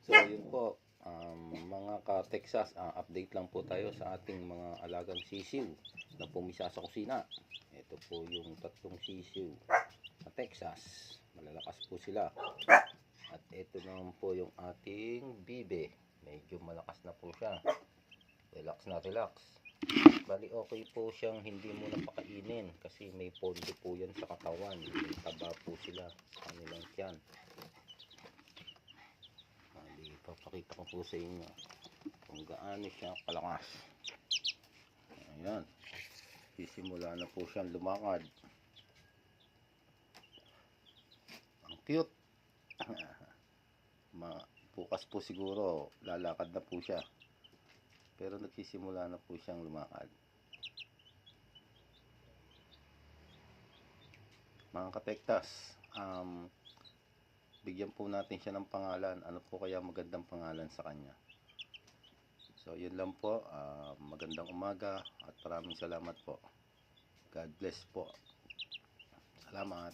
So yun po, mga ka-Texas, update lang po tayo sa ating mga alagang sisiw na pumisa sa kusina. Ito po yung tatlong sisiw na Texas, malalakas po sila. At ito naman po yung ating bibe, medyo malakas na po siya. Relax na relax. Bali okay po siyang hindi mo napakainin kasi may pondo po yan sa katawan, may taba po sila sa kanilang tiyan. Papakita ko po sa inyo kung gaano siya kalakas. Ayan, sisimula na po siyang lumakad. Ang cute. Bukas po siguro lalakad na po siya, pero nagsisimula na po siyang lumakad. Mga katektas, bigyan po natin siya ng pangalan. Ano po kaya magandang pangalan sa kanya? So yun lang po, magandang umaga at maraming salamat po. God bless po. Salamat.